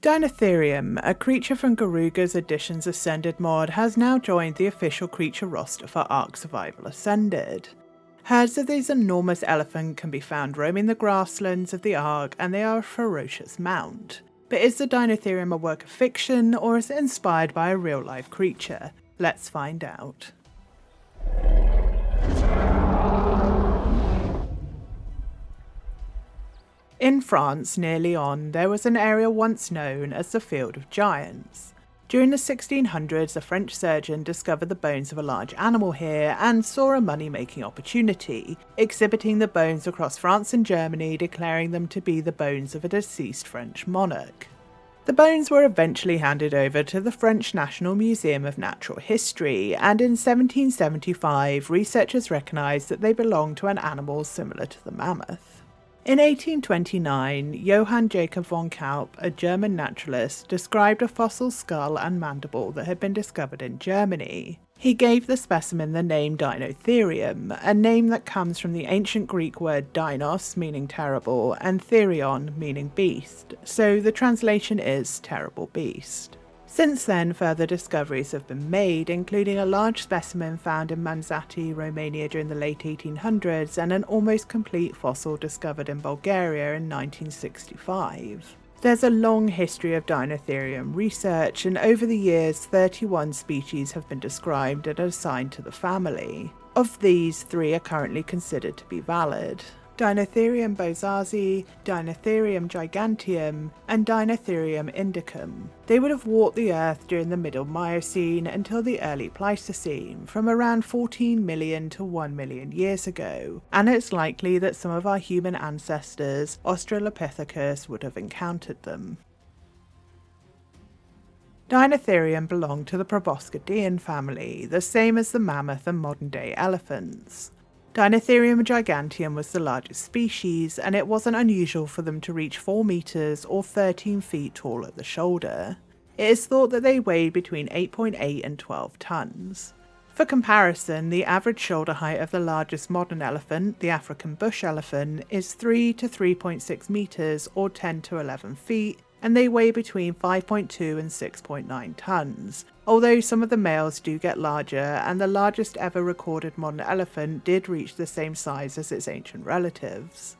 Deinotherium, a creature from Garuga's Editions Ascended mod, has now joined the official creature roster for ARK Survival Ascended. Herds of these enormous elephants can be found roaming the grasslands of the ARK, and they are a ferocious mount. But is the Deinotherium a work of fiction, or is it inspired by a real-life creature? Let's find out. In France, near Lyon, there was an area once known as the Field of Giants. During the 1600s, a French surgeon discovered the bones of a large animal here and saw a money-making opportunity, exhibiting the bones across France and Germany, declaring them to be the bones of a deceased French monarch. The bones were eventually handed over to the French National Museum of Natural History, and in 1775, researchers recognised that they belonged to an animal similar to the mammoth. In 1829, Johann Jacob von Kaup, a German naturalist, described a fossil skull and mandible that had been discovered in Germany. He gave the specimen the name Deinotherium, a name that comes from the ancient Greek word deinos, meaning terrible, and therion, meaning beast, so the translation is terrible beast. Since then, further discoveries have been made, including a large specimen found in Manzati, Romania during the late 1800s, and an almost complete fossil discovered in Bulgaria in 1965. There's a long history of Deinotherium research, and over the years 31 species have been described and assigned to the family. Of these, 3 are currently considered to be valid: Deinotherium bozazi, Deinotherium giganteum, and Deinotherium indicum. They would have walked the Earth during the Middle Miocene until the early Pleistocene, from around 14 million to 1 million years ago, and it's likely that some of our human ancestors, Australopithecus, would have encountered them. Deinotherium belonged to the Proboscidean family, the same as the mammoth and modern-day elephants. Deinotherium giganteum was the largest species, and it wasn't unusual for them to reach 4 meters or 13 feet tall at the shoulder. It is thought that they weighed between 8.8 and 12 tons. For comparison, the average shoulder height of the largest modern elephant, the African bush elephant, is 3 to 3.6 meters or 10 to 11 feet, and they weigh between 5.2 and 6.9 tons, although some of the males do get larger, and the largest ever recorded modern elephant did reach the same size as its ancient relatives.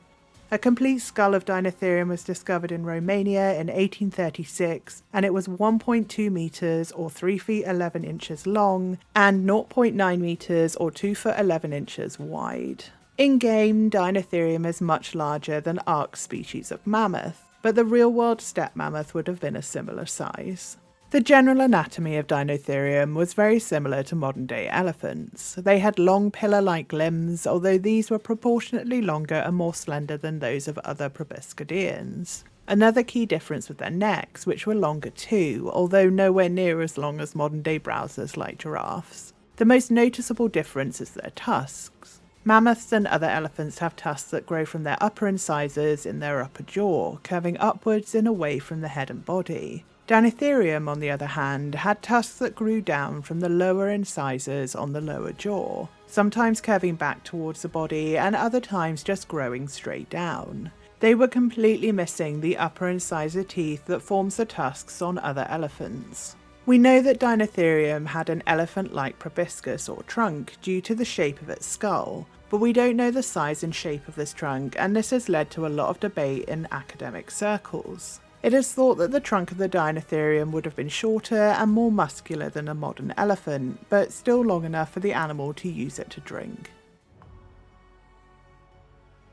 A complete skull of Deinotherium was discovered in Romania in 1836, and it was 1.2 meters or 3 feet 11 inches long and 0.9 meters or 2 foot 11 inches wide. In-game, Deinotherium is much larger than ARK species of mammoth, but the real-world steppe mammoth would have been a similar size. The general anatomy of Deinotherium was very similar to modern-day elephants. They had long pillar-like limbs, although these were proportionately longer and more slender than those of other proboscideans. Another key difference was their necks, which were longer too, although nowhere near as long as modern-day browsers like giraffes. The most noticeable difference is their tusks. Mammoths and other elephants have tusks that grow from their upper incisors in their upper jaw, curving upwards and away from the head and body. Deinotherium, on the other hand, had tusks that grew down from the lower incisors on the lower jaw, sometimes curving back towards the body and other times just growing straight down. They were completely missing the upper incisor teeth that forms the tusks on other elephants. We know that Deinotherium had an elephant-like proboscis or trunk due to the shape of its skull, but we don't know the size and shape of this trunk, and this has led to a lot of debate in academic circles. It is thought that the trunk of the Deinotherium would have been shorter and more muscular than a modern elephant, but still long enough for the animal to use it to drink.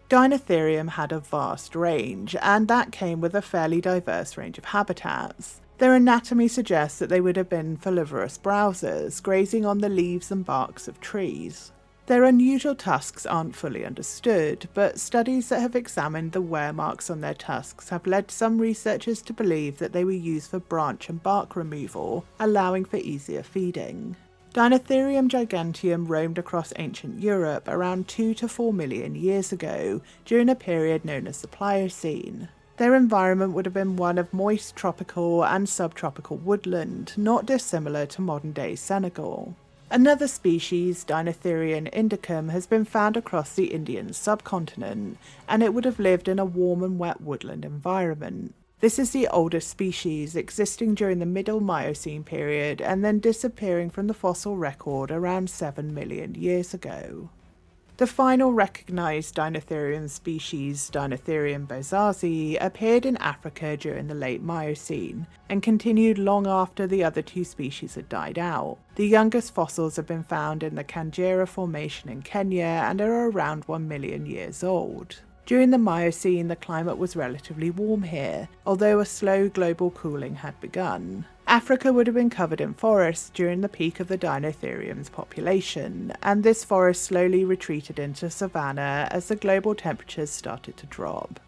Deinotherium had a vast range, and that came with a fairly diverse range of habitats. Their anatomy suggests that they would have been folivorous browsers, grazing on the leaves and barks of trees. Their unusual tusks aren't fully understood, but studies that have examined the wear marks on their tusks have led some researchers to believe that they were used for branch and bark removal, allowing for easier feeding. Deinotherium giganteum roamed across ancient Europe around 2 to 4 million years ago, during a period known as the Pliocene. Their environment would have been one of moist tropical and subtropical woodland, not dissimilar to modern-day Senegal. Another species, Deinotherium indicum, has been found across the Indian subcontinent, and it would have lived in a warm and wet woodland environment. This is the oldest species, existing during the Middle Miocene period and then disappearing from the fossil record around 7 million years ago. The final recognised Deinotherium species, Deinotherium bozazi, appeared in Africa during the late Miocene and continued long after the other two species had died out. The youngest fossils have been found in the Kagera Formation in Kenya and are around 1 million years old. During the Miocene, the climate was relatively warm here, although a slow global cooling had begun. Africa would have been covered in forests during the peak of the Deinotherium's population, and this forest slowly retreated into savanna as the global temperatures started to drop.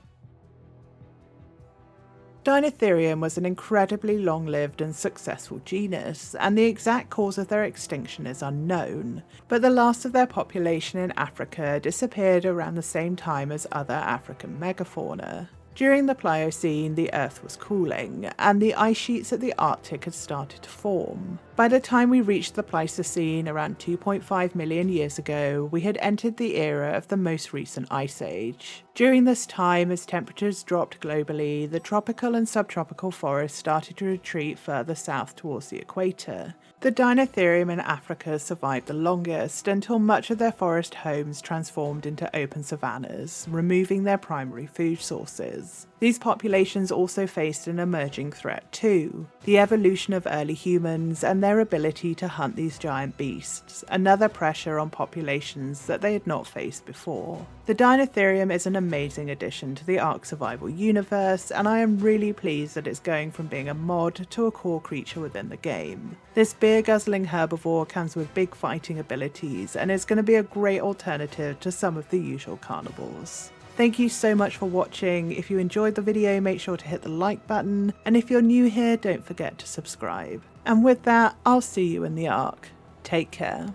Deinotherium was an incredibly long-lived and successful genus, and the exact cause of their extinction is unknown, but the last of their population in Africa disappeared around the same time as other African megafauna. During the Pliocene, the Earth was cooling, and the ice sheets at the Arctic had started to form. By the time we reached the Pleistocene around 2.5 million years ago, we had entered the era of the most recent ice age. During this time, as temperatures dropped globally, the tropical and subtropical forests started to retreat further south towards the equator. The Deinotherium in Africa survived the longest, until much of their forest homes transformed into open savannas, removing their primary food sources. These populations also faced an emerging threat too, the evolution of early humans and their ability to hunt these giant beasts, another pressure on populations that they had not faced before. The Deinotherium is an amazing addition to the ARK survival universe, and I am really pleased that it's going from being a mod to a core creature within the game. This beer-guzzling herbivore comes with big fighting abilities and is going to be a great alternative to some of the usual carnivores. Thank you so much for watching. If you enjoyed the video, make sure to hit the like button, and if you're new here, don't forget to subscribe. And with that, I'll see you in the ARK. Take care.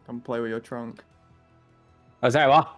Come play with your trunk. Oh, sorry, what?